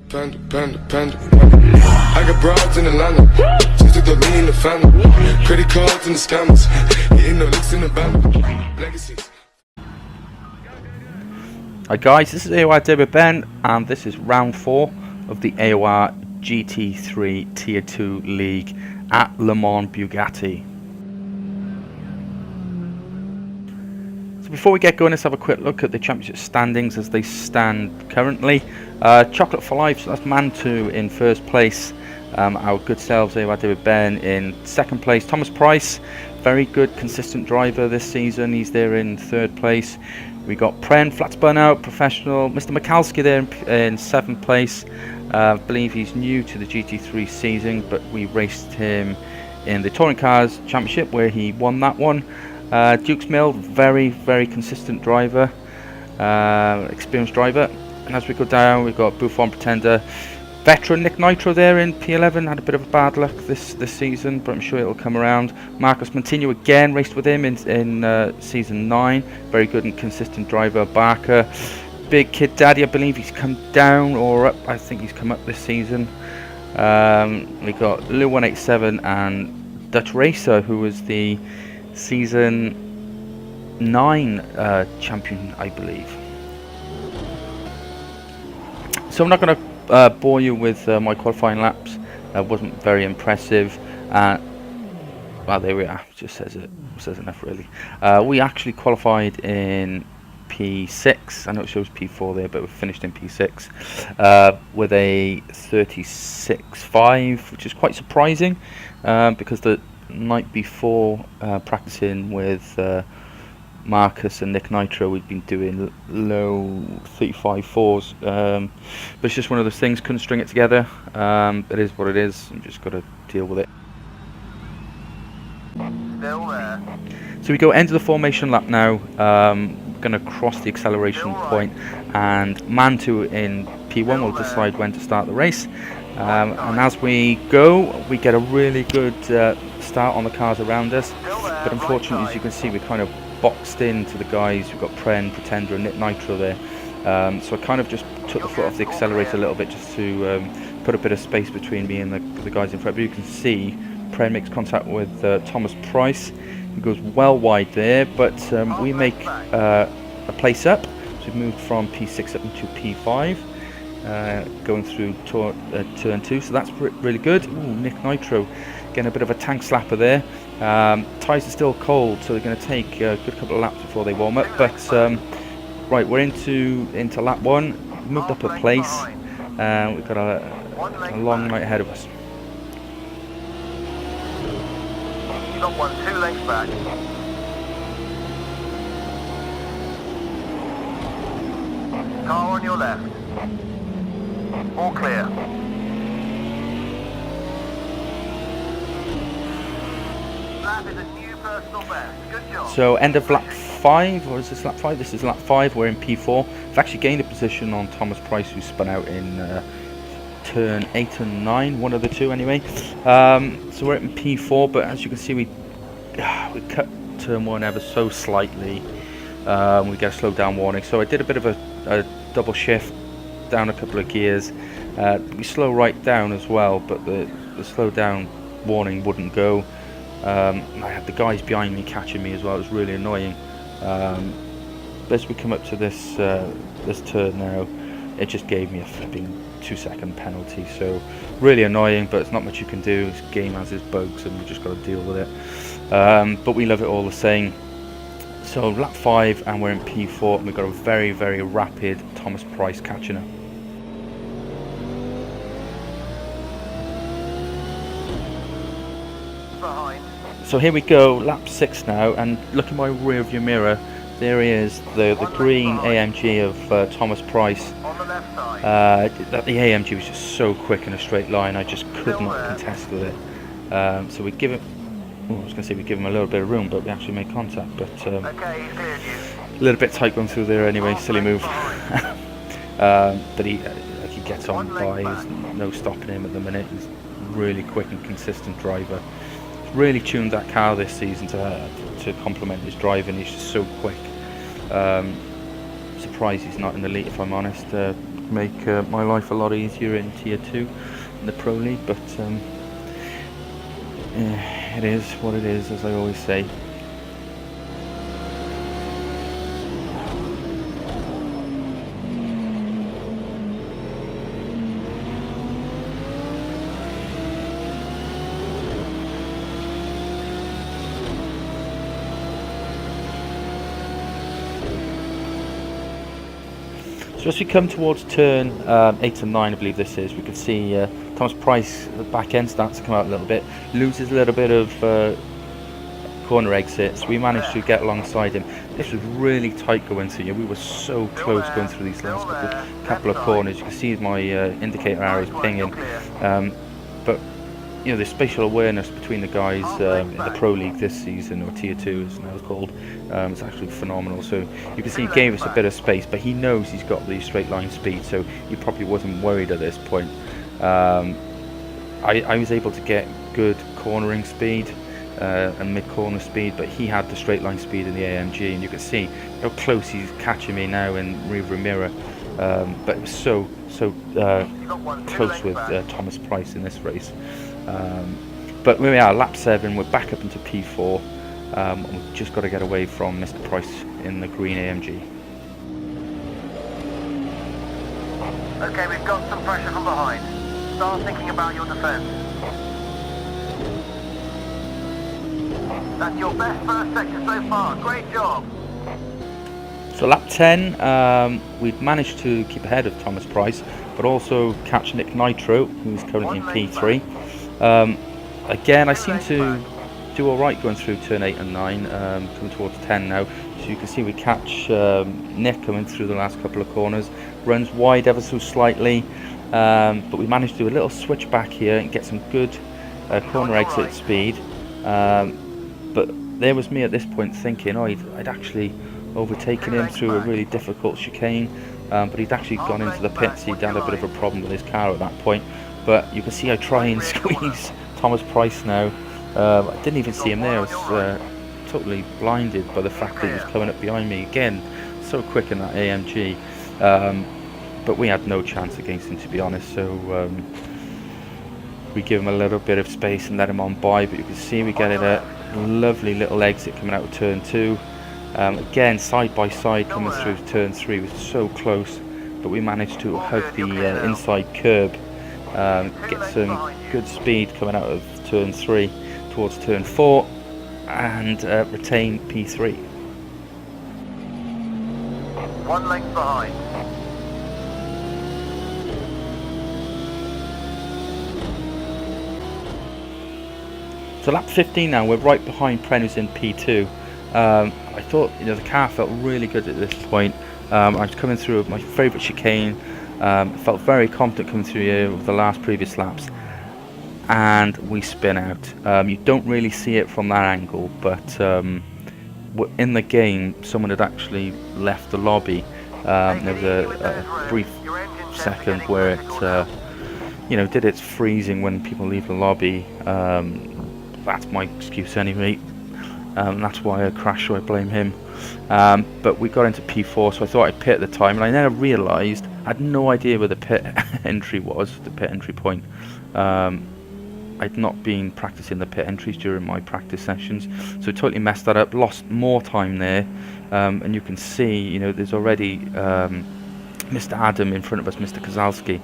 Panda. I got broads in Atlanta. Just took the lean in the family. Credit cards and the scammers. Hitting the licks in the band. Legacies. Hi guys, this is AOR David Ben, and this is round 4 of the AOR GT3 Tier 2 League at Le Mans Bugatti. So before we get going, let's have a quick look at the championship standings as they stand currently. Chocolate for Life, so that's Man2 in first place. Our good selves, AOR David Ben, in second place. Thomas Price, very good, consistent driver this season. He's there in third place. We got Pren, flat spun out, professional. Mr. Mikalski there in seventh place. I believe he's new to the GT3 season, but we raced him in the Touring Cars Championship where he won that one. Duke's Mill, very, very consistent driver, experienced driver. And as we go down, we've got Buffon Pretender. Veteran Nick Nitro there in P11, had a bit of bad luck this season, but I'm sure it'll come around. Marcus Montino again, raced with him in season 9, very good and consistent driver. Barker, Big Kid Daddy, I believe he's come down or up, I think he's come up this season. We got Lou 187 and Dutch Racer, who was the season 9 champion, I believe. So I'm not going to bore you with my qualifying laps. Wasn't very impressive. Well, there we are. Just says enough, really. We actually qualified in P6. I know it shows P4 there, but we finished in P6 with a 36.5, which is quite surprising because the night before practicing with Marcus and Nick Nitro, we'd been doing low 35.4s, but it's just one of those things, couldn't string it together. It is what it is, you just got to deal with it. Still there. So we go end of the formation lap now. Going to cross the acceleration point, and Man2 in P1 will decide when to start the race. And as we go, we get a really good start on the cars around us, but unfortunately, as you can see, we kind of boxed into the guys. We've got Pren, Pretender and Nick Nitro there, so I kind of just took the foot off the accelerator a little bit just to put a bit of space between me and the guys in front. But you can see Pren makes contact with Thomas Price. He goes well wide there, but we make a place up, so we've moved from P6 up into P5, going through turn 2, so that's really good. Ooh, Nick Nitro getting a bit of a tank slapper there. Tyres are still cold, so they're going to take a good couple of laps before they warm up. But right, we're into lap 1. Moved up a place. We've got a long night ahead of us. You got 2 lengths back. Car on your left. All clear. That is a new personal best. Good job. So end of lap 5, or is this lap 5? This is lap 5, we're in P4. We've actually gained a position on Thomas Price, who spun out in turn 8 and 9, one of the two anyway. So we're in P4, but as you can see, we cut turn 1 ever so slightly. We get a slow down warning, so I did a bit of a double shift, down a couple of gears. We slow right down as well, but the slow down warning wouldn't go. I had the guys behind me catching me as well. It was really annoying. But as we come up to this turn now, it just gave me a flipping 2-second penalty. So really annoying, but it's not much you can do. This game has its bugs, and we just got to deal with it. But we love it all the same. So lap 5, and we're in P4, and we've got a very, very rapid Thomas Price catching up. Behind. So here we go, lap 6 now, and look in my rear view mirror, there he is, the green AMG of Thomas Price. On the left side. The AMG was just so quick in a straight line, I just could not contest with it. So we give it, I was going to say we give him a little bit of room, but we actually made contact. But Okay, he's cleared you. a little bit tight going through there anyway, silly move. But he gets on by, there's no stopping him at the minute. He's really quick and consistent driver. Really tuned that car this season to complement his driving. He's just so quick. Surprised he's not in the lead, if I'm honest. make my life a lot easier in Tier 2 in the Pro League, but yeah, it is what it is, as I always say. So as we come towards turn 8 and 9, I believe this is, we can see Thomas Price, the back end starts to come out a little bit, loses a little bit of corner exits. We managed to get alongside him. This was really tight going through. We were so close going through these last couple of corners. You can see my indicator arrows pinging. But you know, the spatial awareness between the guys in the Pro League this season, or Tier 2 as now it's called, is actually phenomenal. So you can see he gave us a bit of space, but he knows he's got the straight line speed, so he probably wasn't worried at this point. I was able to get good cornering speed and mid-corner speed, but he had the straight line speed in the AMG, and you can see how close he's catching me now in rearview mirror. But it was so close with Thomas Price in this race. But here we are, lap 7, we're back up into P4, and we've just got to get away from Mr. Price in the green AMG. Okay, we've got some pressure from behind. Start thinking about your defence. That's your best first sector so far. Great job. So lap 10, we've managed to keep ahead of Thomas Price, but also catch Nick Nitro, who's currently in P3. Again, I seem to do alright going through turn 8 and 9, coming towards 10 now. So you can see we catch Nick coming through the last couple of corners, runs wide ever so slightly, but we managed to do a little switch back here and get some good corner exit speed. But there was me at this point thinking, oh, I'd actually overtaken him through a really difficult chicane, but he'd actually gone into the pits. He'd had a bit of a problem with his car at that point. But you can see I try and squeeze Thomas Price now. I didn't even see him there. I was totally blinded by the fact that he was coming up behind me again, so quick in that AMG. But we had no chance against him, to be honest. So we give him a little bit of space and let him on by. But you can see we get a lovely little exit coming out of turn 2. Again, side by side coming through turn 3 was so close, but we managed to hug the inside curb, get some good speed coming out of turn 3 towards turn 4, and retain P3. 1 length behind. So lap 15 now, we're right behind Pren, who's in P2. I thought, you know, the car felt really good at this point. I was coming through my favourite chicane. Felt very confident coming through here with the last previous laps, and we spin out. You don't really see it from that angle, but in the game, someone had actually left the lobby. There was a brief second where it, you know, did its freezing when people leave the lobby. That's my excuse anyway. That's why I crashed, so I blame him. But we got into P4, so I thought I'd pit at the time, and I then realised I had no idea where the pit entry was, the pit entry point. I'd not been practicing the pit entries during my practice sessions, so I totally messed that up, lost more time there. And you can see, you know, there's already Mr. Adam in front of us, Mr. Kozalski.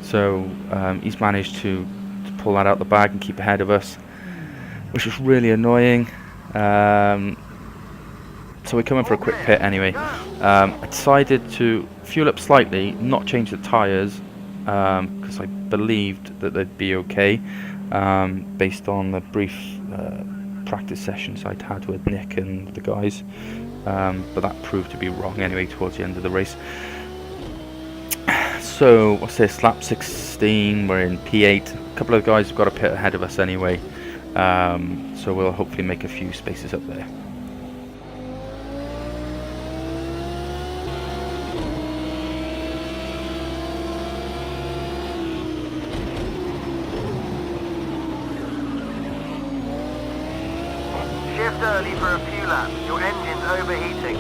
So he's managed to pull that out the bag and keep ahead of us, which is really annoying. So we're coming for a quick pit anyway. I decided to fuel up slightly, not change the tyres, because I believed that they'd be okay, based on the brief practice sessions I'd had with Nick and the guys. But that proved to be wrong anyway towards the end of the race. So what's this, lap 16, we're in P8. A couple of guys have got a pit ahead of us anyway. So we'll hopefully make a few spaces up there. Shift early for a few laps. Your engine's overheating.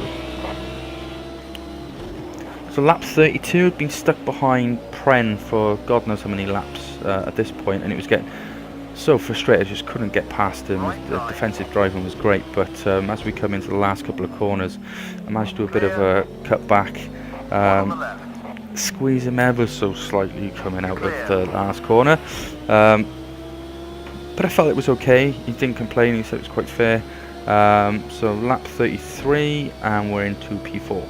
So lap 32 had been stuck behind Pren for God knows how many laps at this point, and it was getting so frustrated, just couldn't get past him. The defensive driving was great, but as we come into the last couple of corners, I managed to do a bit of a cut back, squeeze him ever so slightly coming out of the last corner. But I felt it was okay. He didn't complain, he said it was quite fair. So lap 33 and we're into P4.